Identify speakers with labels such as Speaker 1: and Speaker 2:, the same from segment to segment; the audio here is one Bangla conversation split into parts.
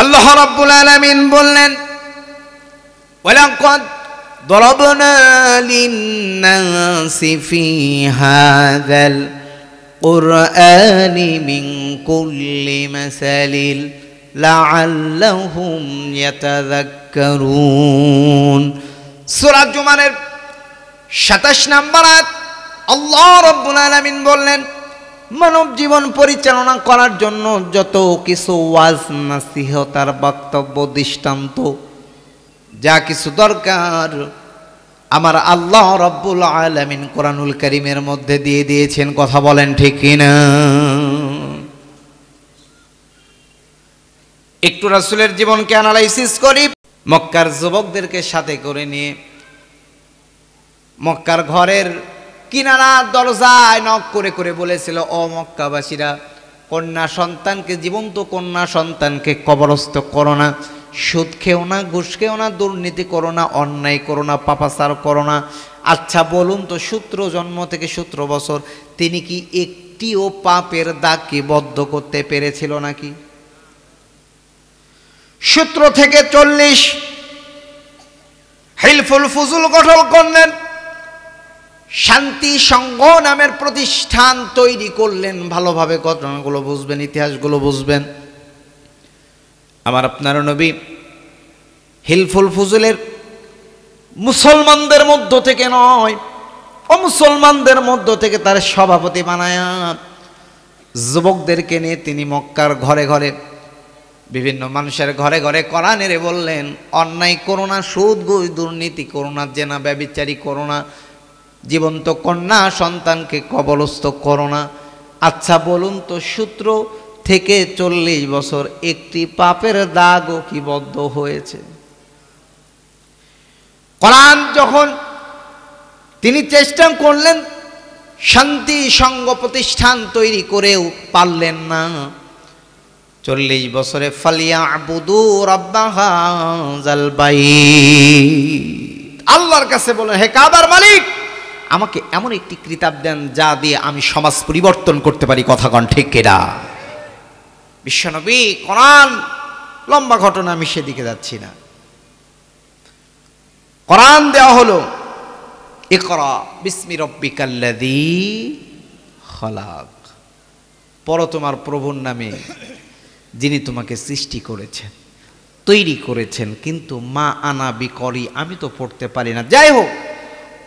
Speaker 1: আল্লাহ রাব্বুল আলামিন বললেন, ওয়ালাকাদ দরাবনা লিন-নাসি ফি হাযাল কুরআনি মিন কুল্লি মাসালিল লাআল্লাহুম ইয়াতাযাক্কারুন। সূরা জুমারের ২৭ নম্বর আয়াত। আল্লাহ রাব্বুল আলামিন বললেন, মানব জীবন পরিচালনা করার জন্য যত কিছু ওয়াজ নসিহত আর বক্তব্য দৃষ্টান্ত যা কিছু দরকার আমার আল্লাহ রাব্বুল আলামিন কোরআনুল কারীমের মধ্যে দিয়ে দিয়েছেন। কথা বলেন ঠিক কিনা? একটু রাসূলের জীবনকে অ্যানালাইসিস করি। মক্কার যুবকদেরকে সাথে করে নিয়ে মক্কার ঘরের কিনারা দরজায় নক করে করে বলেছিল, ও মক্কাবাসীরা, কন্যা সন্তানকে, জীবন্ত কন্যা সন্তানকে কবরস্থ করো না, সুদ খেও না, ঘুষ খেও না, দুর্নীতি করো না, অন্যায় করো না, পাপাচার করো না। আচ্ছা বলুন তো, 17 জন্ম থেকে 17 বছর তিনি কি একটিও পাপের দাগ কি বদ্ধ করতে পেরেছিল নাকি? 17 থেকে 40 হিলফুল ফুজুল গঠন করলেন, শান্তি সংঘ নামের প্রতিষ্ঠান তৈরি করলেন। ভালোভাবে ঘটনাগুলো বুঝবেন, ইতিহাসগুলো বুঝবেন। আমার আপনার নবী হিলফুল ফুজুলের মুসলমানদের মধ্য থেকে নয়, অমুসলমানদের মধ্য থেকে তার সভাপতি বানায়া যুবকদেরকে নিয়ে তিনি মক্কার ঘরে ঘরে, বিভিন্ন মানুষের ঘরে ঘরে কোরআনের বললেন, অন্যায় করো না, সুদ ঘুষ দুর্নীতি করো না, জেনা ব্যভিচারী করো না, জীবন্ত কন্যা সন্তানকে কবরস্থ করো না। আচ্ছা বলুন তো, 17 থেকে 40 বছর একটি পাপের দাগও কি বদ্ধ হয়েছে? কোরআন যখন তিনি চেষ্টা করলেন শান্তি সংঘ প্রতিষ্ঠান তৈরি করেও পারলেন না। 40 বছরে ফালিয়াবুদু রাব্বা হাযাল বাইত, আল্লাহর কাছে বলেন, হে কাবার মালিক, আমাকে এমন একটি কিতাব দেন যা দিয়ে আমি সমাজ পরিবর্তন করতে পারি। কথা কন ঠিক কিনা? বিশ্বনবী কোরআন, লম্বা ঘটনা, আমি সেদিকে যাচ্ছি না। কোরআন দেওয়া হলো, ইকরা বিসমি রাব্বিকাল্লাযী খালাক, পড়ো তোমার প্রভুর নামে যিনি তোমাকে সৃষ্টি করেছেন, তৈরি করেছেন। কিন্তু মা আনা বিকরি, আমি তো পড়তে পারি না। যাই হোক,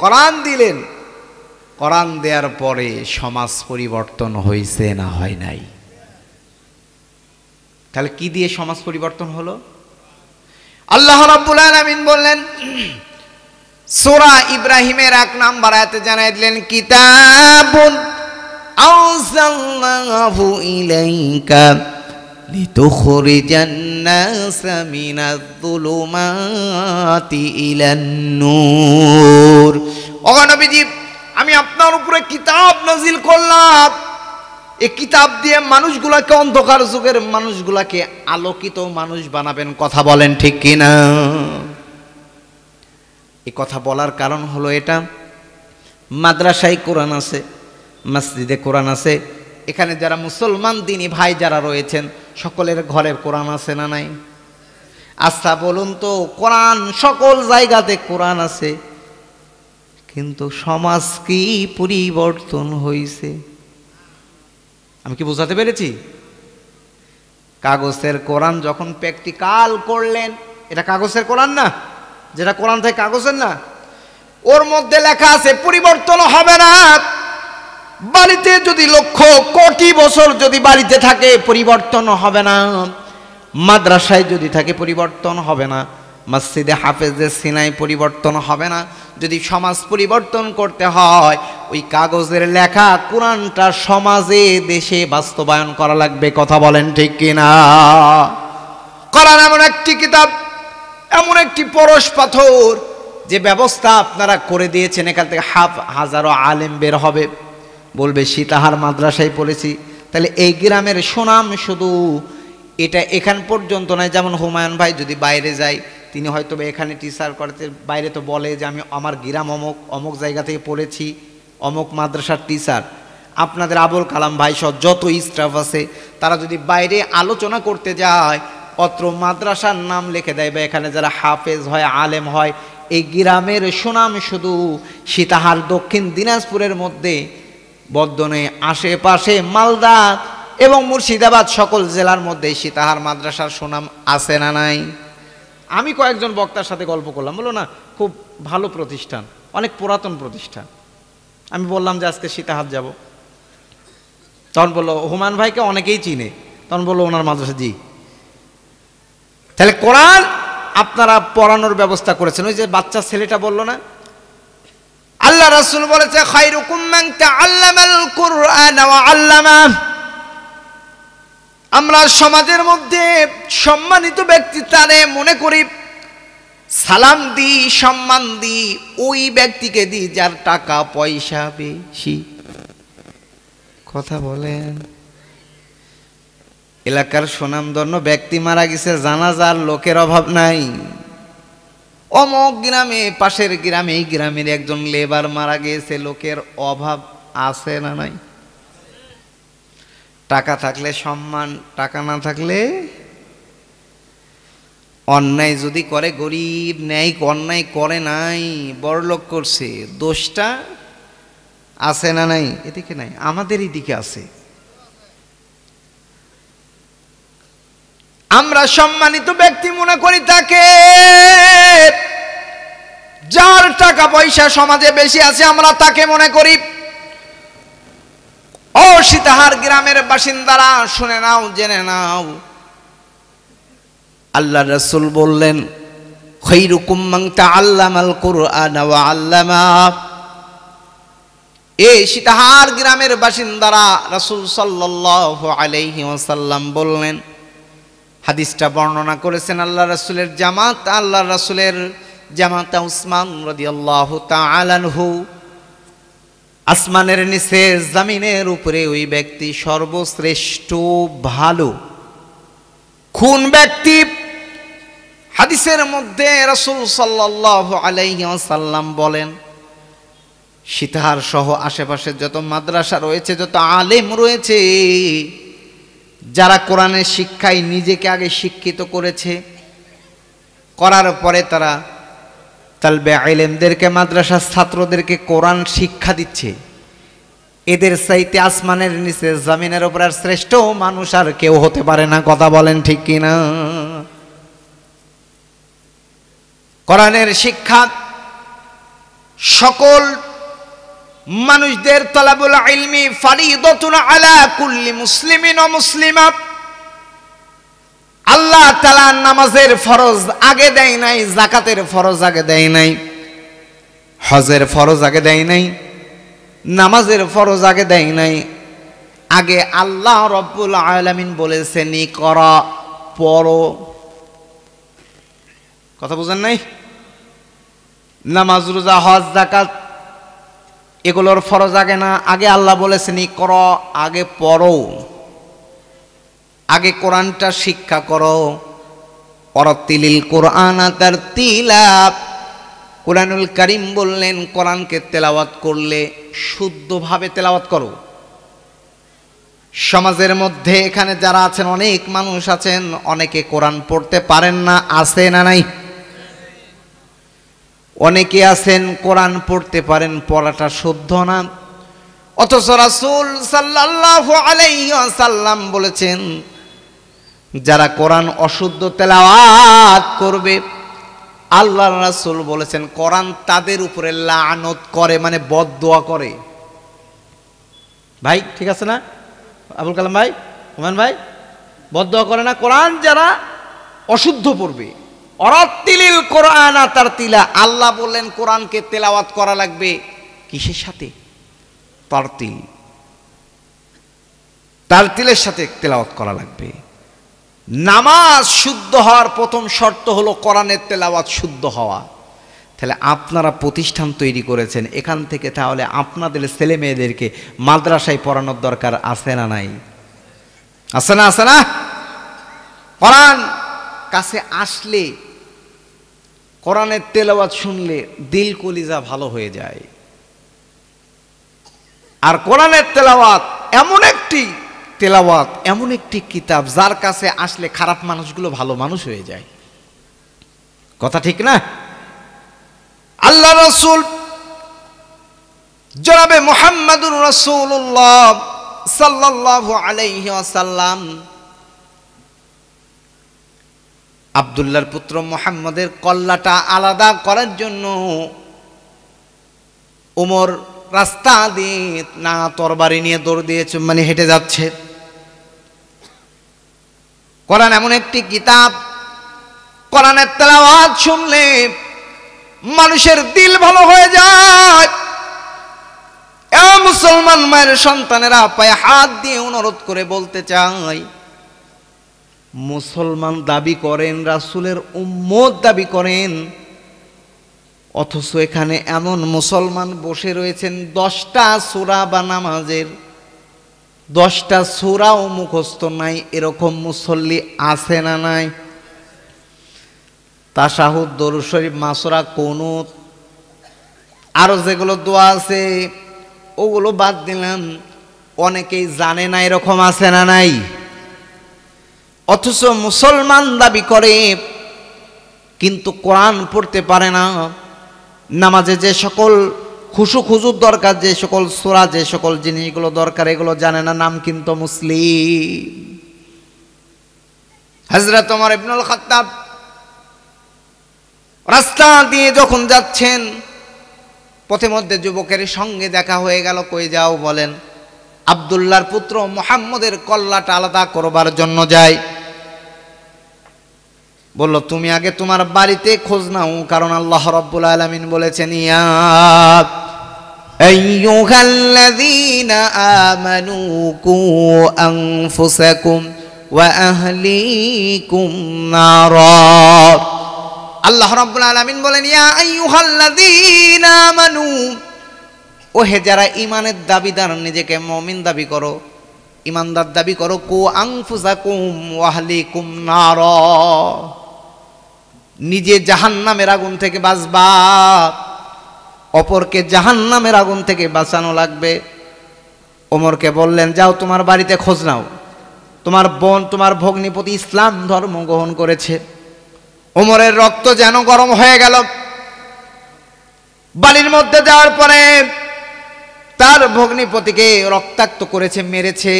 Speaker 1: কোরআন দিলেন। কোরআন দেওয়ার পরে সমাজ পরিবর্তন হয়েছে না হয় নাই? তাহলে কি দিয়ে সমাজ পরিবর্তন হলো? আল্লাহ রাব্বুল আলামিন বললেন, সূরা ইব্রাহিমের 1 নম্বর আয়াতে জানাই দিলেন, কিতাবুন আনজালনাহু ইলাইকা লিতুখরিজান নাসা মিনায-যুলুমাতি ইলান-নূর। ও নবীজি, আমি আপনার উপরে কিতাব নাজিল করলাম, এই কিতাব দিয়ে মানুষগুলাকে, অন্ধকার যুগের মানুষগুলাকে আলোকিত মানুষ বানাবেন। কথা বলেন ঠিক কিনা? এই কথা বলার কারণ হলো এটা, মাদ্রাসায় কোরআন আছে, মসজিদে কোরআন আছে, এখানে যারা মুসলমান দিনী ভাই যারা রয়েছেন সকলের ঘরে কোরআন আছে না নাই? আচ্ছা বলুন তো, কোরআন সকল জায়গাতে কোরআন আছে, কিন্তু সমাজ কি পরিবর্তন হয়েছে? আমি কি বোঝাতে পেরেছি? কাগজের কোরআন যখন প্র্যাকটিক্যাল করলেন, এটা কাগজের কোরআন না, যেটা কোরআন থেকে কাগজের না, ওর মধ্যে লেখা আছে পরিবর্তন হবে না। বাড়িতে যদি লক্ষ কোটি বছর যদি বাড়িতে থাকে পরিবর্তন হবে না, মাদ্রাসায় যদি থাকে পরিবর্তন হবে না, মসজিদে হাফেজের সিনায় পরিবর্তন হবে না। যদি সমাজ পরিবর্তন করতে হয়, ওই কাগজের লেখা কোরআনটা সমাজে দেশে বাস্তবায়ন করা লাগবে। কথা বলেন ঠিক কিনা? কোরআন এমন একটি কিতাব, এমন একটি পরশ পাথর, যে ব্যবস্থা আপনারা করে দিয়েছেন, এখান থেকে হাজারো আলেম বের হবে, বলবে সীতাহার মাদ্রাসায় পড়েছি। তাহলে এই গ্রামের সুনাম শুধু এটা এখান পর্যন্ত নয়। যেমন হুমায়ুন ভাই যদি বাইরে যায়, তিনি হয়তো এখানে টিচার করতে, বাইরে তো বলে যে আমি আমার গ্রাম অমুক অমুক জায়গা থেকে পড়েছি, অমুক মাদ্রাসার টিচার। আপনাদের আবুল কালাম ভাই সহ যত স্টাফ আছে, তারা যদি বাইরে আলোচনা করতে যায়, অত্র মাদ্রাসার নাম লিখে দেয় বা এখানে যারা হাফেজ হয়, আলেম হয়, এই গ্রামের সুনাম শুধু সীতাহার দক্ষিণ দিনাজপুরের মধ্যে বর্ধনে আশেপাশে মালদা এবং মুর্শিদাবাদ সকল জেলার মধ্যে সীতাহার মাদ্রাসার সুনাম আছে না নাই? আমি কয়েকজন বক্তার সাথে গল্প করলাম, বললো না খুব ভালো প্রতিষ্ঠান, অনেক পুরাতন প্রতিষ্ঠান। আমি বললাম যে আজকে সীতাহার যাব। তখন বললো হুমায়ুন ভাইকে অনেকেই চিনে। তখন বললো ওনার মাদ্রাসা। জি, তাহলে কোরআন আপনারা পড়ানোর ব্যবস্থা করেছেন। ওই যে বাচ্চা ছেলেটা বললো না, আল্লাহ রাসূল বলেছে খায়রুকুম মান তাআল্লামাল কুরআন ওয়া আল্লামা। আমরা সমাজের মধ্যে সম্মানিত ব্যক্তি তারে মনে করি, সালাম দিই, সম্মান দিই ওই ব্যক্তিকে দিই যার টাকা পয়সা বেশি। কথা বলেন, এলাকার সুনামধন্য ব্যক্তি মারা গেছে, জানাজার লোকের অভাব নাই। অমুক গ্রামে, পাশের গ্রামে, এই গ্রামের একজন লেবার মারা গিয়েছে, লোকের অভাব আছে না নাই? টাকা থাকলে সম্মান, টাকা না থাকলে অন্যায় যদি করে গরিব, ন্যায় অন্যায় করে নাই, বড়লোক করছে, দোষটা আছে না নাই? এদিকে নাই, আমাদের এদিকে আছে। আমরা সম্মানিত ব্যক্তি মনে করি তাকে, যার টাকা পয়সা সমাজে বেশি আছে আমরা তাকে মনে করি। ও সীতাহার গ্রামের বাসিন্দারা শুনে নাও, জেনে নাও, আল্লাহ রাসূল বললেন খায়রুকুম মান তাআল্লামাল কুরআন ওয়া আল্লামা। এই সীতাহার গ্রামের বাসিন্দারা রাসূল সাল্লাল্লাহু আলাইহি ওয়াসাল্লাম বললেন, হাদিসটা বর্ণনা করেছেন আল্লাহ রাসূলের জামাত, আল্লাহ রাসূলের জামাতা উসমান রাদিয়াল্লাহু তাআলা আনহু। আসমানের নিচে জমিনের উপরে ওই ব্যক্তি সর্বশ্রেষ্ঠ ভালো কোন ব্যক্তি? হাদিসের মধ্যে রাসূল সাল্লাল্লাহু আলাইহি ওয়াসাল্লাম বলেন, সীতাহার সহ আশেপাশে যত মাদ্রাসা রয়েছে, যত আলেম রয়েছে, যারা কোরআনের শিক্ষায় নিজেকে আগে শিক্ষিত করেছে, করার পরে তারা তালবে ইলমদেরকে, মাদ্রাসার ছাত্রদেরকে কোরআন শিক্ষা দিচ্ছে, এদের চাইতে আসমানের নিচে জমিনের উপর আর শ্রেষ্ঠ মানুষ আর কেউ হতে পারে না। কথা বলেন ঠিক কিনা? কোরআনের শিক্ষা সকল মানুষদের তলাবুল ইলমি ফরিদাতুন আলা কুল্লি মুসলিমিন ওয়া মুসলিমাত। আল্লাহ তাআলা নামাজের ফরজ আগে দেয় নাই, যাকাতের ফরজ আগে দেয় নাই, হজের ফরজ আগে দেয় নাই, নামাজের ফরজ আগে দেয় নাই। আগে আল্লাহ রব্বুল আলামিন বলেছেন ইকরা, পড়ো। কথা বুঝেন নাই? নামাজ, রোজা, হজ, যাকাত এগুলোর ফরজ আগে না, আগে আল্লাহ বলেছেন ইকরা, আগে পড়ো, আগে কোরআনটা শিক্ষা করো। ওয়ারাতিলিল কুরআনা তারতিলা। কুরআনুল কারীম বললেন কোরআনকে তেলাওয়াত করলে শুদ্ধভাবে তেলাওয়াত করো। সমাজের মধ্যে এখানে যারা আছেন, অনেক মানুষ আছেন, অনেকে কোরআন পড়তে পারেন না, আছে না নাই? অনেকে আছেন কোরআন পড়তে পারেন, পড়াটা শুদ্ধ না, অথচ রাসূল সাল্লাল্লাহু আলাইহি ওয়াসাল্লাম বলেছেন যারা কোরআন অশুদ্ধ তেলাওয়াত করবে, আল্লাহর রাসূল বলেছেন কোরআন তাদের উপরে লানত করে, মানে বদদোয়া করে। ভাই ঠিক আছে না আবুল কালাম ভাই, হুমায়ুন ভাই? বদদোয়া করে না কোরআন যারা অশুদ্ধ পড়বে। ওয়ারাতিলিল কুরআনা তারতিলা। আল্লাহ বললেন কোরআনকে তেলাওয়াত করা লাগবে কিসের সাথে? তারতিল, তারতিলের সাথে তেলাওয়াত করা লাগবে। নামাজ শুদ্ধ হওয়ার প্রথম শর্ত হলো কোরআনের তেলাওয়াত শুদ্ধ হওয়া। তাহলে আপনারা প্রতিষ্ঠান তৈরি করেছেন, এখান থেকে তাহলে আপনাদের ছেলে মেয়েদেরকে মাদ্রাসায় পড়ানোর দরকার আছে না নাই? আছে না? আছে না? কোরআন কাছে আসলে, কোরআনের তেলাওয়াত শুনলে দিল কলিজা ভালো হয়ে যায়। আর কোরআনের তেলাওয়াত এমন একটি তেলাওয়াত এমন একটি কিতাব যার কাছে আসলে খারাপ মানুষগুলো ভালো মানুষ হয়ে যায়। কথা ঠিক না? আল্লাহ রাসূল জনাবে মুহাম্মাদুর রাসূলুল্লাহ সাল্লাল্লাহু আলাইহি ওয়াসাল্লাম আব্দুল্লাহর পুত্র মুহাম্মদের কল্লাটা আলাদা করার জন্য ওমর রাস্তা দিয়ে না তরবারি নিয়ে দৌড় দিয়েছে, মানে হেঁটে যাচ্ছে। কোরআন এমন একটি কিতাব, কোরআনের তেলাওয়াত শুনলে মানুষের দিল ভালো হয়ে যায়। এ মুসলমান মায়ের সন্তানেরা পায়ে হাত দিয়ে অনুরোধ করে বলতে চাই, মুসলমান দাবি করেন, রাসূলের উম্মত দাবি করেন, অথচ এখানে এমন মুসলমান বসে রয়েছেন 10টা সূরা বা নামাজের 10টা সূরাও মুখস্থ নাই, এরকম মুসল্লি আছে না নাই? তাশাহুদ, দরুদ শরীফ, মাসরা, কুনুত, আরো যেগুলো দোয়া আছে ওগুলো বাদ দিলাম, অনেকেই জানে না, এরকম আছে না নাই? অথচ মুসলমান দাবি করে কিন্তু কোরআন পড়তে পারে না। নামাজে যে সকল খুশু খুজুর দরকার, যে সকল সূরা, যে সকল জিনিসগুলো দরকার, এগুলো জানে না, নাম কিন্তু মুসলিম। হযরত ওমর ইবনুল খাত্তাব রাস্তা দিয়ে যখন যাচ্ছেন, পথে মধ্যে যুবকের সঙ্গে দেখা হয়ে গেল। কই যাও? বলেন আব্দুল্লাহর পুত্র মুহাম্মদের কল্লাটা আলাদা করবার জন্য যাই। বলল তুমি আগে তোমার বাড়িতে খোঁজ নাও, কারণ আল্লাহ রাব্বুল আলামিন বলেছেন, ইয়া আইয়ুহাল্লাযীনা আমানু কু আনফুসাকুম ওয়া আহলিকুম নারা। আল্লাহ রাব্বুল আলামিন বলেন, ইয়া আইয়ুহাল্লাযীনা আমানু, ওহে যারা ঈমানের দাবিদার, নিজেকে মুমিন দাবি করো, ঈমানদার দাবি করো, কু আনফুসাকুম ওয়া আহলিকুম নারা, নিজে জাহান্নামের আগুন থেকে বাঁচবা, অপরকে জাহান্নামের আগুন থেকে বাঁচানো লাগবে। ওমরকে বললেন, যাও তোমার বাড়িতে খোঁজ নাও, তোমার বোন, তোমার ভগ্নিপতি ইসলাম ধর্ম গ্রহণ করেছে। ওমরের রক্ত যেন গরম হয়ে গেল। বাড়ির মধ্যে যাওয়ার পরে তার ভগ্নিপতিকে রক্তাক্ত করেছে, মেরেছে।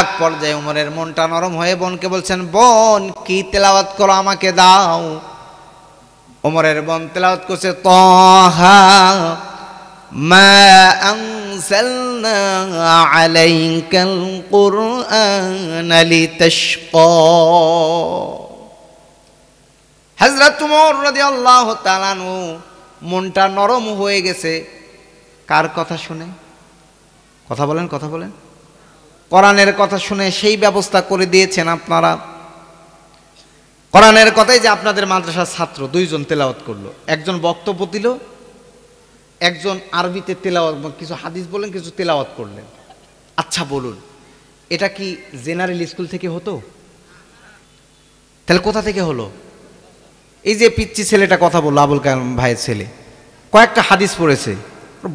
Speaker 1: এক পর্যায়ে ওমরের মনটা নরম হয়ে বোনকে বলছেন, বোন কি তেলাওয়াত করো, আমাকে দাও। ওমরের বোন তেলাওয়াত করছে, তাহা মা আনজালনা আলাইকাল কুরআনা লিতাশকা। হযরত ওমর রাদিয়াল্লাহু তাআলা আনহু মনটা নরম হয়ে গেছে। কার কথা শুনে? কথা বলেন, কথা বলেন। কোরআনের কথা শুনে সেই ব্যবস্থা করে দিয়েছেন আপনারা। কোরআনের কথাই যে আপনাদের মাদ্রাসার ছাত্র 2 জন তেলাওয়াত করলো, একজন বক্তব্য দিল, একজন আরবিতে তেলাওয়াত, কিছু হাদিস বলেন, কিছু তেলাওয়াত করলেন। আচ্ছা বলুন, এটা কি জেনারেল স্কুল থেকে হতো? তাহলে কোথা থেকে হলো? এই যে পিচ্চি ছেলেটা কথা বললো, আবুল কালাম ভাইয়ের ছেলে, কয়েকটা হাদিস পড়েছে,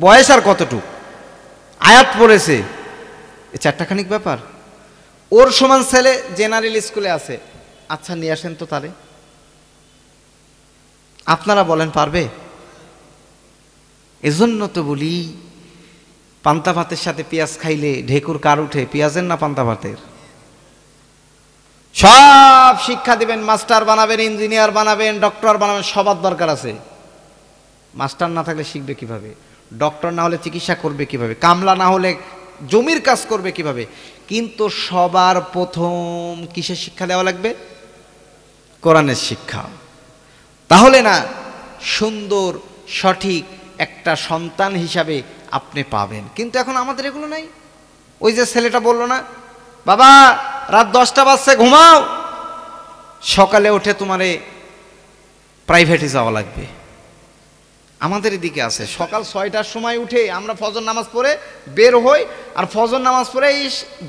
Speaker 1: বয়স আর কতটুক, আয়াত পড়েছে, এই 4টাখানিক ব্যাপার। ওর সমান ছেলে জেনারেল স্কুলে আছে। আচ্ছা নিয়ে আসেন তো তারে, আপনারা বলেন পারবে? এজন্য তো বলি, পান্তা ভাতের সাথে পেঁয়াজ খাইলে ঢেকুর কার উঠে, পেঁয়াজের না পান্তা ভাতের? সব শিক্ষা দিবেন, মাস্টার বানাবেন, ইঞ্জিনিয়ার বানাবেন, ডক্টর বানাবেন, সবার দরকার আছে। মাস্টার না থাকলে শিখবে কিভাবে? ডক্টর না হলে চিকিৎসা করবে কিভাবে? কামলা না হলে জমির কাজ করবে কিভাবে? কিন্তু সবার প্রথম কিসের শিক্ষা দেওয়া লাগবে? কোরআনের শিক্ষা। তাহলে না সুন্দর সঠিক একটা সন্তান হিসাবে আপনি পাবেন। কিন্তু এখন আমাদের এগুলো নাই। ওই যে ছেলেটা বললো না, বাবা রাত 10টা বাজছে, ঘুমাও, সকালে উঠে তোমারে প্রাইভেটে যাওয়া লাগবে। আমাদের এদিকে আছে, সকাল 6টার সময় উঠে আমরা ফজর নামাজ পড়ে বের হই, আর ফজর নামাজ পড়ে এই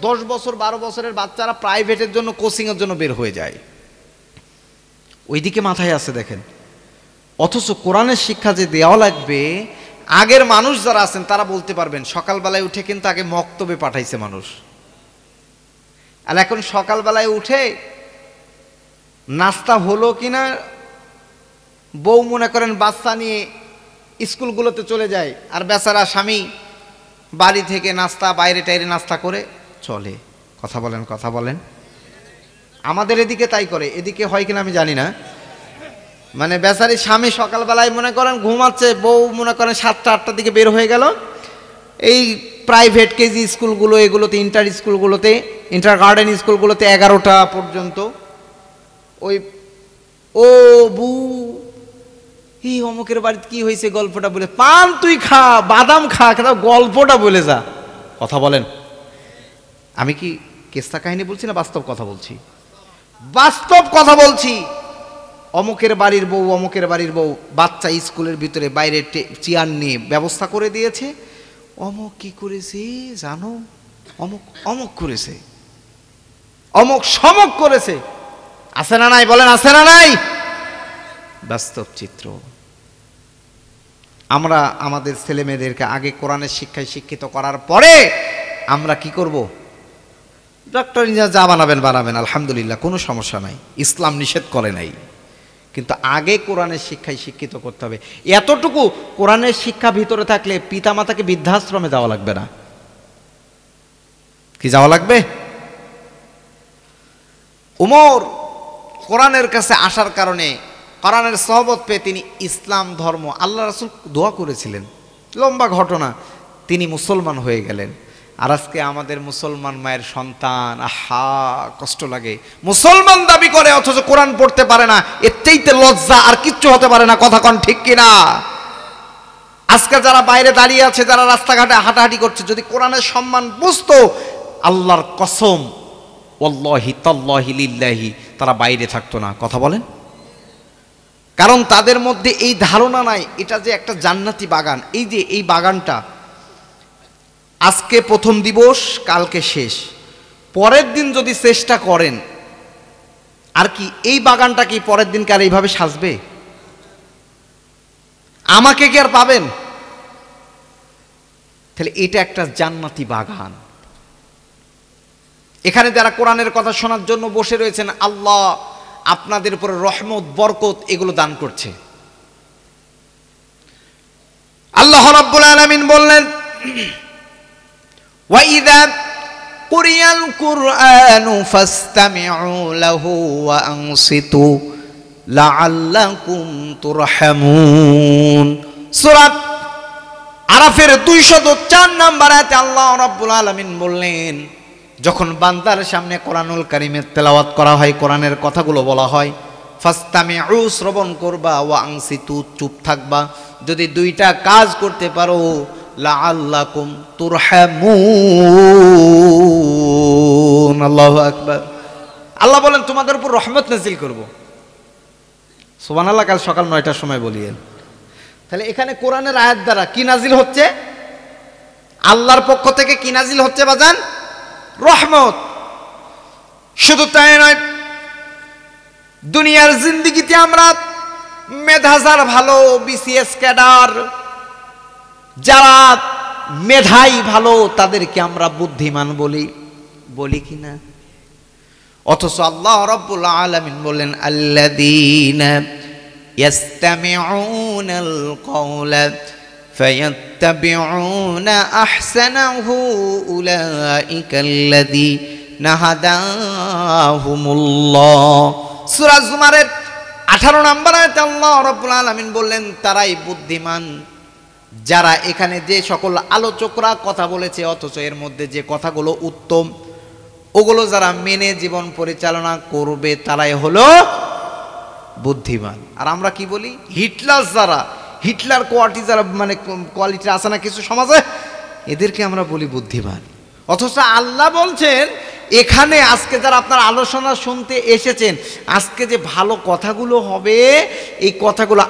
Speaker 1: 10 বছর 12 বছরের বাচ্চারা প্রাইভেটের জন্য, কোচিংয়ের জন্য বের হয়ে যায়। ওইদিকে মাথায় আছে দেখেন। অথচ কোরআনের শিক্ষা যে দেওয়া লাগবে, আগের মানুষ যারা আছেন তারা বলতে পারবেন, সকালবেলায় উঠে কিন্তু আগে মক্তবে পাঠাইছে মানুষ। আর এখন সকালবেলায় উঠে নাস্তা হলো কিনা, বউ মনে করেন বাচ্চা নিয়ে স্কুলগুলোতে চলে যায়, আর বেচারা স্বামী বাড়ি থেকে নাস্তা বাইরে টাইরে নাস্তা করে চলে। কথা বলেন, কথা বলেন। আমাদের এদিকে তাই করে, এদিকে হয় কিনা আমি জানি না। মানে বেচারি স্বামী সকালবেলায় মনে করেন ঘুমাচ্ছে, বউ মনে করেন 7টা 8টার দিকে বের হয়ে গেল এই প্রাইভেট কেজি স্কুলগুলো, এগুলোতে ইন্টার স্কুলগুলোতে, ইন্টার গার্ডেন স্কুলগুলোতে 11টা পর্যন্ত। ওই ও বউ এই অমুকের বাড়িতে কি হয়েছে গল্পটা বলে, পান তুই খা, বাদাম খা, গল্পটা বলে যা। কথা বলেন। আমি কি কেস্তা কাহিনী বলছি না বাস্তব কথা বলছি? বাস্তব কথা বলছি। অমুকের বাড়ির বউ, অমুকের বাড়ির বউ বাচ্চা স্কুলের ভিতরে বাইরে চেয়ার নিয়ে ব্যবস্থা করে দিয়েছে। অমুক কি করেছে জানো, অমুক অমুক করেছে, অমুক সমক করেছে। আছে না নাই বলেন, আছে না নাই? বাস্তব চিত্র। আমরা আমাদের ছেলে মেয়েদেরকে আগে কোরআনের শিক্ষায় শিক্ষিত করার পরে আমরা কি করব? ডক্টর ইঞ্জিনিয়ার যা বানাবেন বানাবেন, আলহামদুলিল্লাহ, কোনো সমস্যা নাই, ইসলাম নিষেধ করে নাই। কিন্তু আগে কোরআনের শিক্ষায় শিক্ষিত করতে হবে। এতটুকু কোরআনের শিক্ষা ভিতরে থাকলে পিতামাতাকে বৃদ্ধাশ্রমে যাওয়া লাগবে না। কি যাওয়া লাগবে? উমর কোরআনের কাছে আসার কারণে, কোরআনের সহবত পেয়ে তিনি ইসলাম ধর্ম, আল্লাহ রাসূল দোয়া করেছিলেন, লম্বা ঘটনা, তিনি মুসলমান হয়ে গেলেন। আর আজকে আমাদের মুসলমান মায়ের সন্তান, আহা কষ্ট লাগে, মুসলমান দাবি করে অথচ কোরআন পড়তে পারে না। এর চাইতে লজ্জা আর কিচ্ছু হতে পারে না। কথা কন ঠিক কিনা? আজকে যারা বাইরে দাঁড়িয়ে আছে, যারা রাস্তাঘাটে হাঁটাহাঁটি করছে, যদি কোরআনের সম্মান বুঝতো, আল্লাহর কসম ওয়াল্লাহি তাল্লাহি লিল্লাহি তারা বাইরে থাকতো না। কথা বলেন। কারণ তাদের মধ্যে এই ধারণা নাই এটা যে একটা জান্নাতি বাগান। এই যে এই বাগানটা আজকে প্রথম দিবস, কালকে শেষ, পরের দিন যদি চেষ্টা করেন আর কি এই বাগানটা কি পরের দিনকে আর এইভাবে সাজবে? আমাকে কি আর পাবেন? তাহলে এটা একটা জান্নাতি বাগান। এখানে যারা কোরআনের কথা শোনার জন্য বসে রয়েছেন, আল্লাহ আপনাদের উপরে রহমত, বরকত এগুলো দান করছে। আল্লাহ রাব্বুল আলামিন বললেন, وَإِذَا قُرِئَ الْقُرْآنُ فَاسْتَمِعُوا لَهُ وَأَنصِتُوا لَعَلَّكُمْ تُرْحَمُونَ। সূরা আরাফের 204 নম্বর আয়াতে আল্লাহ রাব্বুল আলামিন বললেন, যখন বান্দার সামনে কোরআনুল কারীমের তেলাওয়াত করা হয়, কোরআনের কথাগুলো বলা হয়, ফাস্তামিউ শ্রবণ করবা, ওয়া আনসিতু চুপ থাকবা। যদি দুইটা কাজ করতে পারো, লাআল্লাকুম তুরহামুন। আল্লাহু আকবার। আল্লাহ বলেন তোমাদের উপর রহমত নাজিল করব। সুবহানাল্লাহ। কাল সকাল 9টার সময় বলিয়েন। তাহলে এখানে কোরআনের আয়াত দ্বারা কি নাজিল হচ্ছে? আল্লাহর পক্ষ থেকে কি নাজিল হচ্ছে বাজান? রহমত। শুধু তাই নয়, দুনিয়ার জিন্দেগিতে আমরা মেধাজার ভালো, বিসিএস ক্যাডার, যারা মেধাই ভালো তাদেরকে আমরা বুদ্ধিমান বলি, বলি কিনা? অথচ আল্লাহ রাব্বুল আলামিন বলেন, আল্লাযীনা ইয়াসতামিউনাল কাওলা ফায়াত্তাবিউনা আহসানাহু উলাইকাল্লাযীনা হাদাহুমুল্লাহ। সূরা জুমারের 18 নম্বর আয়াতে আল্লাহ রাব্বুল আলামিন বললেন, তারাই বুদ্ধিমান যারা এখানে যে সকল আলোচকরা কথা বলেছে, অথচ এর মধ্যে যে কথাগুলো উত্তম ওগুলো যারা মেনে জীবন পরিচালনা করবে তারাই হলো বুদ্ধিমান। আর আমরা কি বলি? হিটলার যারা, হিটলার কোয়ালিটি যারা, মানে কোয়ালিটি আছে না কিছু সমাজে, এদেরকে আমরা বলি বুদ্ধিমান। অথচ আল্লাহ বলছেন এখানে আজকে যারা আপনার আলোচনা শুনতে এসেছেন, আজকে যে ভালো কথাগুলো হবে, এই কথাগুলো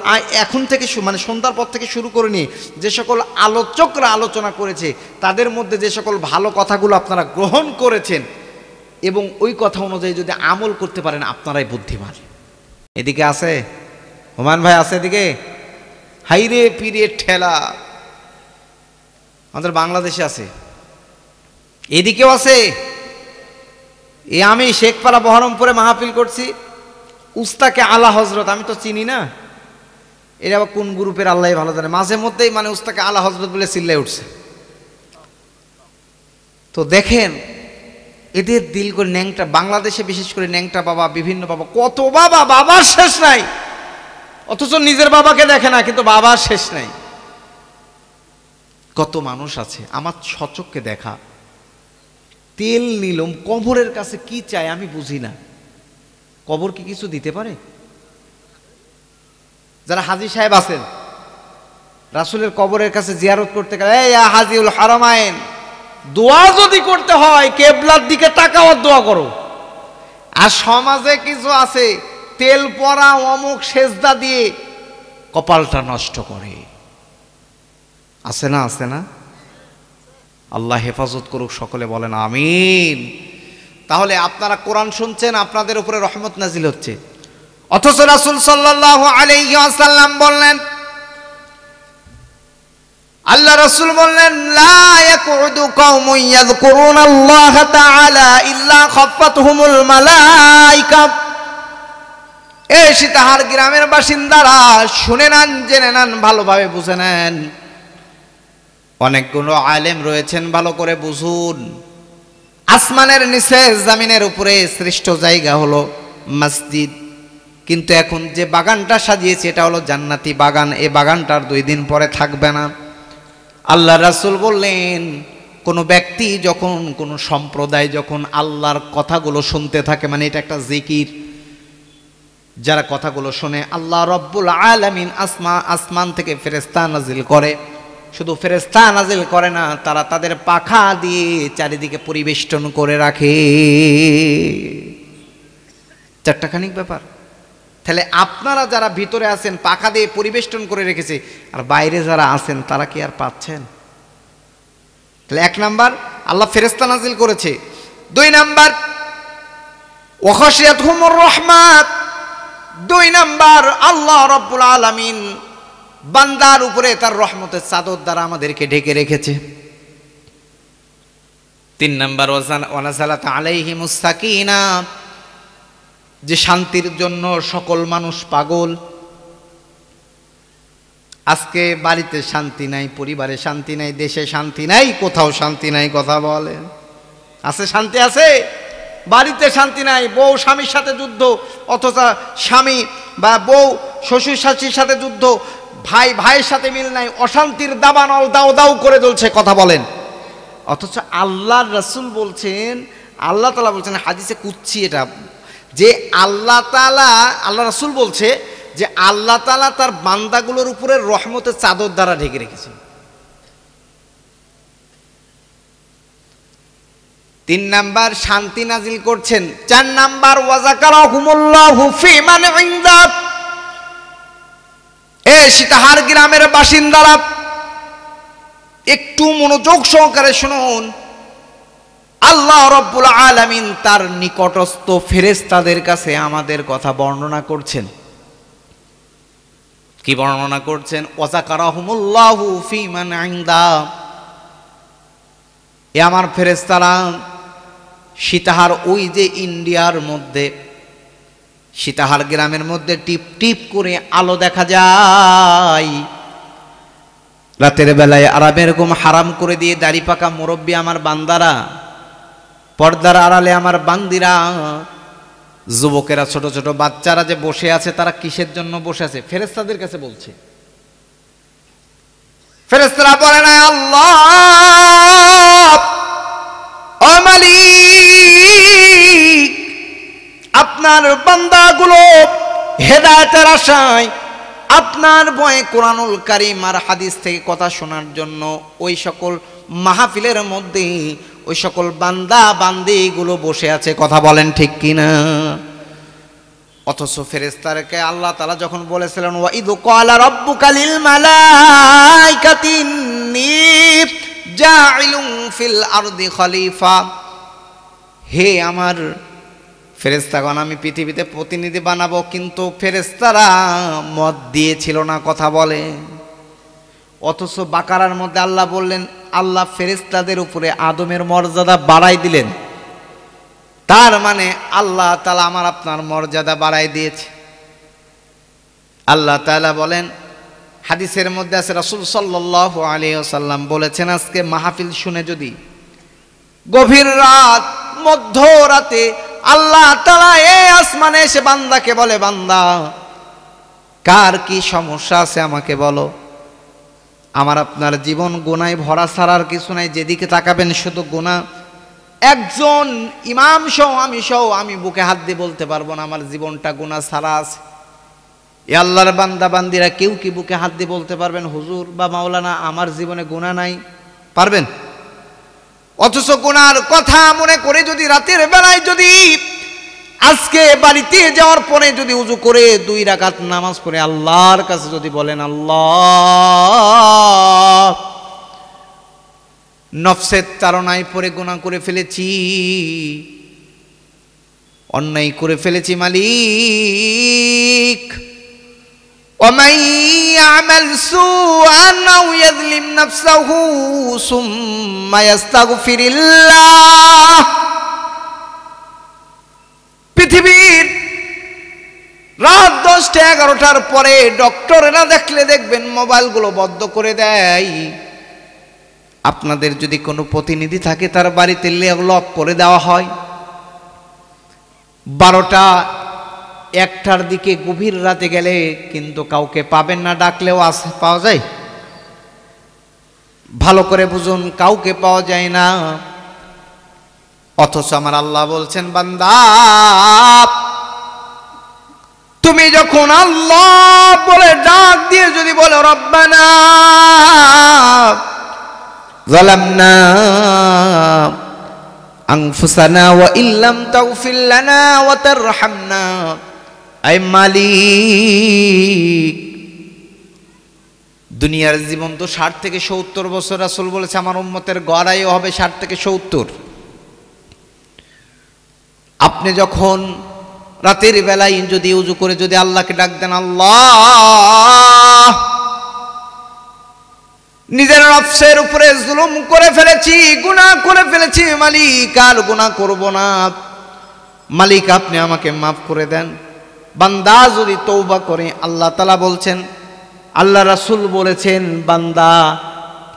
Speaker 1: এখন থেকে মানে সন্ধ্যার পর থেকে শুরু করে নিয়ে যে সকল আলোচকরা আলোচনা করেছে, তাদের মধ্যে যে সকল ভালো কথাগুলো আপনারা গ্রহণ করেছেন এবং ওই কথা অনুযায়ী যদি আমল করতে পারেন, আপনারাই বুদ্ধিমান। এদিকে আছে হুমায়ুন ভাই, আছে এদিকে? হাইরে পিরে ঠেলা আমাদের বাংলাদেশে আছে, এদিকেও আছে। আমি শেখপাড়া বহরমপুরে মাহফিল করছি, উস্তাকে আলা হজরত আমি তো চিনি না, এরা আবার কোন গ্রুপের আল্লাহ ভালো জানে, মাঝে মধ্যেই মানে উস্তাকে আলা হজরত বলে চিল্লাই উঠছে। তো দেখেন এদের দিল করে ন্যাংটা, বাংলাদেশে বিশেষ করে ন্যাংটা বাবা, বিভিন্ন বাবা, কত বাবা, বাবার শেষ নাই, অথচ নিজের বাবাকে দেখে না, কিন্তু বাবার শেষ নাই। কত মানুষ আছে আমার সচক্ষে দেখা, তেল নিলম কবরের কাছে কি চায় আমি বুঝি না। কবর কি কিছু দিতে পারে? যারা হাজী সাহেব আছেন, রাসূলের কবরের কাছে জিয়ারত করতে গেলে এই হাজিউল হারামাইন, দোয়া যদি করতে হয় কেবলার দিকে তাকাও, দোয়া করো। আর সমাজে কিছু আছে তেল পরা অমুক সেজদা দিয়ে কপালটা নষ্ট করে, আছে না? আছে না? আল্লাহ হেফাজত করুক, সকলে বলেন আমিন। তাহলে আপনারা কোরআন শুনছেন, আপনাদের উপরে রহমত নাজিল হচ্ছে, অথচ রাসূল সাল্লাল্লাহু আলাইহি ওয়াসাল্লাম বললেন, আল্লাহ রাসূল বললেন, লা ইয়াকুদু কওমুন ইয়াযকুরুনাল্লাহ তাআলা ইল্লা খাফাতহুমুল মালায়েকা। এই সীতাহার গ্রামের বাসিন্দারা শুনে নেন, জেনে নেন, ভালোভাবে বুঝে নেন। অনেকগুলো আলেম রয়েছেন, ভালো করে বুঝুন। আসমানের নিচে জমিনের উপরে শ্রেষ্ঠ জায়গা হলো মসজিদ, কিন্তু এখন যে বাগানটা সাজিয়েছে এটা হলো জান্নাতি বাগান। এই বাগানটার 2 দিন পরে থাকবে না। আল্লাহ রাসূল বললেন, কোনো ব্যক্তি যখন, কোনো সম্প্রদায় যখন আল্লাহর কথাগুলো শুনতে থাকে, মানে এটা একটা জিকির, যারা কথাগুলো শুনে, আল্লাহ রব্বুল আলামিন আসমান থেকে ফেরেশতা নাজিল করে। শুধু ফেরেশতা নাজিল করে না, তারা তাদের পাখা দিয়ে চারিদিকে পরিবেষ্টন করে রাখে। চারটাখানিক ব্যাপার। তাহলে আপনারা যারা ভিতরে আছেন পাখা দিয়ে পরিবেষ্টন করে রেখেছে, আর বাইরে যারা আছেন তারা কি আর পাচ্ছেন? তাহলে 1 নাম্বার আল্লাহ ফেরেশতা নাজিল করেছে। 2 নাম্বার ওয়াখাশিয়াতহুমুর রাহমাত। 2 নাম্বার আল্লাহ রাব্বুল আলামিন বান্দার উপরে তার রহমতের চাদর দ্বারা আমাদেরকে ঢেকে রেখেছে। 3 নাম্বার ওয়ানাজালাত আলাইহিমুস সাকিনাহ, যে শান্তির জন্য সকল মানুষ পাগল। আজকে বাড়িতে শান্তি নাই, পরিবারে শান্তি নাই, দেশে শান্তি নাই, কোথাও শান্তি নাই। কথা বলেন, আছে শান্তি? আছে? বাড়িতে শান্তি নাই, বউ স্বামীর সাথে যুদ্ধ, অথচ স্বামী বা বউ শ্বশুর শাশুড়ির সাথে যুদ্ধ, ভাই ভাইয়ের সাথে মিল নাই, অশান্তির দাবানল দাও দাও করে জ্বলছে। কথা বলেন। অথচ আল্লাহর রাসূল বলছেন, আল্লাহ তাআলা বলছেন হাদিসে কুদসি, এটা যে আল্লাহ তাআলা, আল্লাহ রাসূল বলছে যে আল্লাহ তাআলা তার বান্দাগুলোর উপরে রহমতের চাদর দ্বারা ঢেকে রেখেছে। 3 নাম্বার শান্তি নাজিল করছেন। 4 নাম্বার ওয়াজাকারাহুমুল্লাহু ফি মান ইনদা। এই সীতাহার গ্রামের বাসিন্দারা একটু মনোযোগ সহকারে শুনুন। আল্লাহ রাব্বুল আলামিন তার নিকটস্থ ফেরেশতাদের কাছে আমাদের কথা বর্ণনা করছেন। কি বর্ণনা করছেন? ওয়াজাকারাহুমুল্লাহু ফি মান ইনদা। এ আমার ফেরেশতারা সীতাহার, ওই যে ইন্ডিয়ার মধ্যে সীতাহার গ্রামের মধ্যে টিপ টিপ করে আলো দেখা যায় রাতের বেলায়। আরাম এরকম হারাম করে দিয়ে দাড়ি পাকা মুরব্বী আমার বান্দারা, পর্দার আড়ালে আমার বান্দিরা, যুবকেরা, ছোট ছোট বাচ্চারা যে বসে আছে, তারা কিসের জন্য বসে আছে? ফেরেশতাদের কাছে বলছে। ফেরেশতারা বলে না, আল্লাহ ও মালিক, আপনার বান্দাগুলো হেদায়েতের আশায়, আপনার ভয়ে কোরআনুল কারীম আর হাদিস থেকে কথা শোনার জন্য ওই সকল মাহফিলের মধ্যে ওই সকল বান্দা বান্দিগুলো বসে আছে। কথা বলেন ঠিক কিনা? অথচ ফেরেশতাকে আল্লাহ তাআলা যখন বলেছিলেন, ওয়া ইয ক্বালা রাব্বুকা লিল মালাইকাতি ইন্নী জাইলুন ফিল আরদি খলিফা, হে আমার ফেরেশতাগণ, আমি পৃথিবীতে প্রতিনিধি বানাবো, কিন্তু ফেরেশতারা মত দিয়েছিল না। কথা বলে। অথচ বাকারার মধ্যে আল্লাহ বললেন, আল্লাহ ফেরেশতাদের উপরে আদমের মর্যাদা বাড়াই দিলেন। তার মানে আল্লাহ তাআলা আমার আপনার মর্যাদা বাড়াই দিয়েছে। আল্লাহ তাআলা বলেন, হাদিসের মধ্যে আছে, রাসূল সাল্লাল্লাহু আলাইহি ওয়াসাল্লাম বলেছেন, আজকে মাহফিল শুনে যদি গভীর রাত মধ্যরাতে আল্লাহ তাআলা এই আসমানে এসে বান্দাকে বলে, বান্দা কার কি সমস্যা আছে আমাকে বলো, আমার আপনার জীবন গুনায় ভরা ছাড়ার কিছু নাই, যেদিকে তাকাবেন শুধু গুনাহ। একজন ইমাম সহ আমি বুকে হাত দিয়ে বলতে পারবো না আমার জীবনটা গুনাহ ছাড়া আছে। এ আল্লাহর বান্দা বান্দিরা কেউ কি বুকে হাত দিয়ে বলতে পারবেন, হুজুর বা মাওলানা আমার জীবনে গুনাহ নাই? পারবেন? অথচ গুনার কথা মনে করে যদি রাতের বেলায় যদি আজকে বাড়িতে যাওয়ার পরে যদি উজু করে 2 রাকাত নামাজ পড়ে আল্লাহর কাছে যদি বলেন, আল্লাহ নফসের তাড়নায় পড়ে গুনাহ করে ফেলেছি, অন্যায় করে ফেলেছি মালিক, ومن يعمل سوءا أو يظلم نفسه ثم يستغفر الله। পৃথিবীর রাত 10টা 11টার পরে ডক্টরেরা দেখবেন মোবাইলগুলো বন্ধ করে দেয়। আপনাদের যদি কোনো প্রতিনিধি থাকে তার বাড়িতে লক করে দেওয়া হয়। 12টা 1টার দিকে গভীর রাতে গেলে কিন্তু কাউকে পাবেন না, ডাকলেও পাওয়া যায়? ভালো করে বুঝুন, কাউকে পাওয়া যায় না। অথচ আমার আল্লাহ বলছেন, বান্দা তুমি যখন আল্লাহ বলে ডাক দিয়ে যদি বলো, রব্বানা যালামনা আনফুসানা ওয়া ইল্লাম তাগফির লানা ওয়া তারহামনা, আয় মালিক দুনিয়ার জীবন তো 60 থেকে 70 বছর, রাসূল বলেছে আমার উম্মতের গড় আয়ু হবে 60 থেকে 70। আপনি যখন রাতের বেলায় যদি উজু করে যদি আল্লাহকে ডাক দেন, আল্লাহ নিজের নফসের উপরে জুলুম করে ফেলেছি, গুনাহ করে ফেলেছি মালিক, আর গুনাহ করব না, মালিক আপনি আমাকে মাফ করে দেন। বান্দা যদি তওবা করে, আল্লাহ তাআলা বলছেন, আল্লাহ রাসূল বলেছেন, বান্দা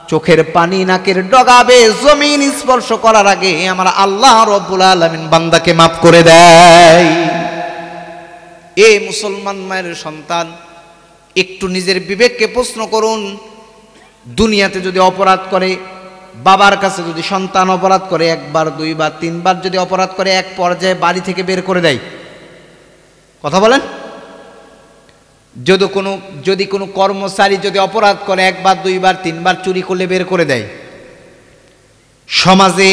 Speaker 1: চোখের পানি নাকের ডগাবে জমিন স্পর্শ করার আগে আমার আল্লাহ রব্বুল আলামিন বান্দাকে মাফ করে দেয়। এ মুসলমান মায়ের সন্তান, একটু নিজের বিবেককে প্রশ্ন করুন। দুনিয়াতে যদি অপরাধ করে, বাবার কাছে যদি সন্তান অপরাধ করে, 1 বার 2 বার 3 বার যদি অপরাধ করে, এক পর্যায়ে বাড়ি থেকে বের করে দেয়। কথা বলেন? যদি কোনো কর্মচারী যদি অপরাধ করে, 1 বার 2 বার 3 বার চুরি করলে বের করে দেয়। সমাজে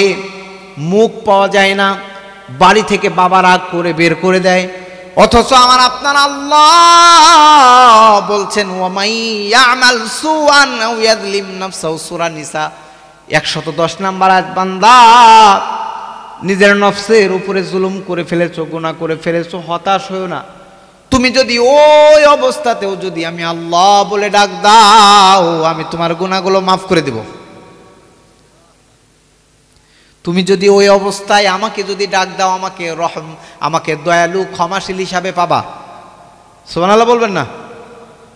Speaker 1: মুখ পাওয়া যায় না, বাড়ি থেকে বাবা রাগ করে বের করে দেয়। অথচ আমার আপনার আল্লাহ বলছেন, ওয়ামাই ইয়ামাল সুআন আও ইয়াযলিম নাফসাহু, সূরা নিসা 110 নম্বর আয়াত। বান্দা নিজের নফসের উপরে জুলুম করে ফেলেছো, গুনাহ করে ফেলেছো, হতাশ হয়ো না। তুমি যদি ওই অবস্থাতেও যদি আমি আল্লাহ বলে ডাক দাও, আমি তোমার গুনাহগুলো মাফ করে দেব। তুমি যদি ওই অবস্থায় আমাকে যদি ডাক দাও, আমাকে দয়ালু ক্ষমাশীল হিসাবে পাবা। সুবহানাল্লাহ বলবেন না?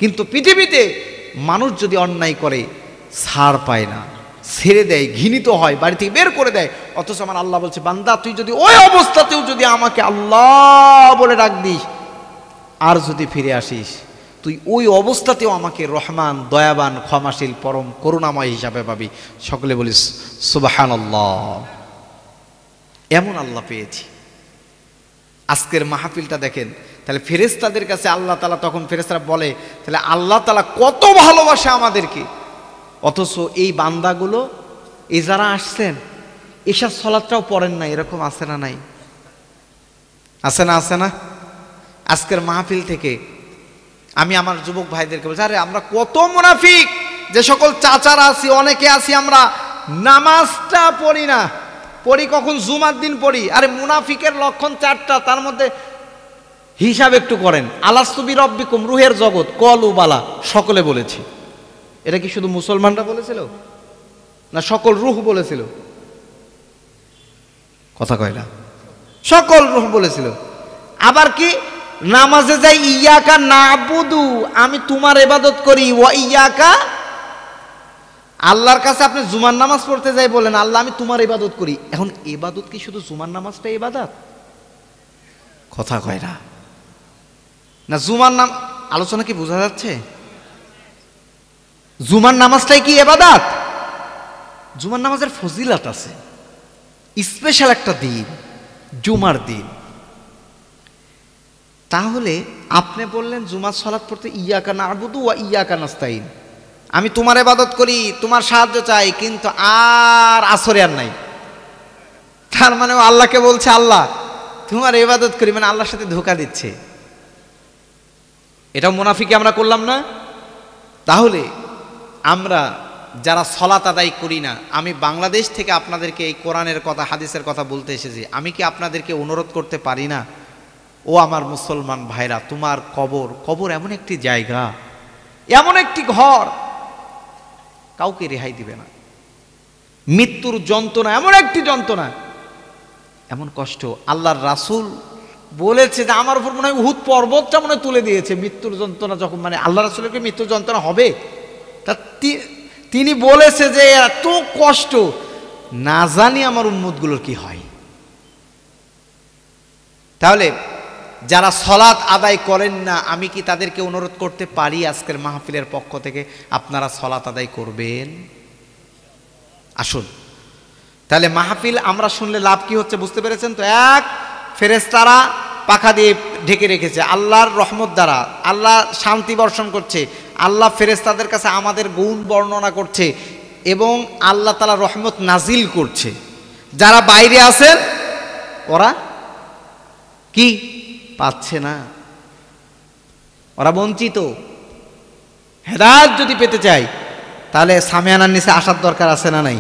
Speaker 1: কিন্তু পৃথিবীতে মানুষ যদি অন্যায় করে ছাড় পায় না, ছেড়ে দেয়, ঘৃণিত হয়, বাড়ি থেকে বের করে দেয়। অথচ আমার আল্লাহ বলছে, বান্দা তুই যদি ওই অবস্থাতেও যদি আমাকে আল্লাহ বলে ডাক দিস, আর যদি ফিরে আসিস, তুই ওই অবস্থাতেও আমাকে রহমান, দয়াবান, ক্ষমাশীল, পরম করুণাময় হিসাবে পাবি। সকলে বলিস সুবহানাল্লাহ। এমন আল্লাহ পেয়েছি। আজকের মাহফিলটা দেখেন, তাহলে ফেরেশতাদের কাছে আল্লাহ তাআলা, তখন ফেরেশতারা বলে, তাহলে আল্লাহ তাআলা কত ভালোবাসে আমাদেরকে। অথচ এই বান্দাগুলো, এই যারা আসছেন, এশার সালাতটাও পড়েন না, এরকম আছে না? নাই? আছে না? আছে না? আজকের মাহফিল থেকে আমি আমার যুবক ভাইদেরকে বলছি, আরে আমরা কত মুনাফিক, যে সকল চাচারা আছি, অনেকে আছি আমরা নামাজটা পড়ি না, পড়ি কখন? জুমার দিন পড়ি। আরে মুনাফিকের লক্ষণ 4টা, তার মধ্যে হিসাব একটু করেন। আলাস্তু বিরব্বিকুম, রুহের জগৎ, কলু বালা, সকলে বলেছি। এটা কি শুধু মুসলমানরা বলেছিল না সকল রুহ বলেছিল? কথা কয় না। সকল বলেছিল। আবার কি নামাজে যাই ইয়াকা নাবুদু, আমি তোমার ইবাদত করি, ওয়া ইয়াকা, আল্লাহর কাছে আপনি জুমার নামাজ পড়তে যাই বলেন আল্লাহ আমি তোমার ইবাদত করি। এখন ইবাদত কি শুধু জুমার নামাজটা ইবাদত? কথা কয় না। না জুমার নাম আলোচনা কি বোঝা যাচ্ছে? জুমার নামাজটাই কি ইবাদত? জুমার নামাজের ফজিলত আছে, স্পেশাল একটা দিন জুমার দিন। তাহলে আপনি বললেন জুমার সালাত পড়তে ইয়াকা নাবুদু ওয়া ইয়াকা নাস্তাইন, আমি তোমার ইবাদত করি, তোমার সাহায্য চাই, কিন্তু আর আসরে আর নাই। তার মানে ও আল্লাহকে বলছে আল্লাহ তোমার ইবাদত করি, মানে আল্লাহর সাথে ধোঁকা দিচ্ছে। এটা মুনাফিকি আমরা করলাম না? তাহলে আমরা যারা সালাত আদায় করি না, আমি বাংলাদেশ থেকে আপনাদেরকে এই কোরআনের কথা হাদিসের কথা বলতে এসেছি, আমি কি আপনাদেরকে অনুরোধ করতে পারি না, ও আমার মুসলমান ভাইরা, তোমার কবর এমন একটি জায়গা, এমন একটি ঘর, কাউকে রেহাই দিবে না। মৃত্যুর যন্ত্রণা এমন একটি যন্ত্রণা, এমন কষ্ট। আল্লাহর রাসূল বলেছে যে আমার উপর মনে হয় উহুদ পর্বতটা মনে হয় তুলে দিয়েছে মৃত্যুর যন্ত্রণা যখন, মানে আল্লাহ রাসূলের মৃত্যুর যন্ত্রণা হবে, তা তিনি বলেছে যে এত কষ্ট, না জানি আমার উম্মতগুলোর কি হয়। তাহলে যারা সালাত আদায় করেন না, আমি কি তাদেরকে অনুরোধ করতে পারি আজকের মাহফিলের পক্ষ থেকে আপনারা সালাত আদায় করবেন? আসুন। তাহলে মাহফিল আমরা শুনলে লাভ কি হচ্ছে বুঝতে পেরেছেন তো? এক, ফেরেশতারা পাখা দিয়ে ঢেকে রেখেছে আল্লাহর রহমত দ্বারা, আল্লাহ শান্তি বর্ষণ করছে, আল্লাহ ফেরেশতাদের কাছে আমাদের গুণ বর্ণনা করছে এবং আল্লাহ তাআলা রহমত নাজিল করছে। যারা বাইরে আছেন ওরা কি পাচ্ছে না, ওরা বঞ্চিত। হেদায়েত যদি পেতে চাই তাহলে সামিয়ানার নিচে আসার দরকার আছে না নাই?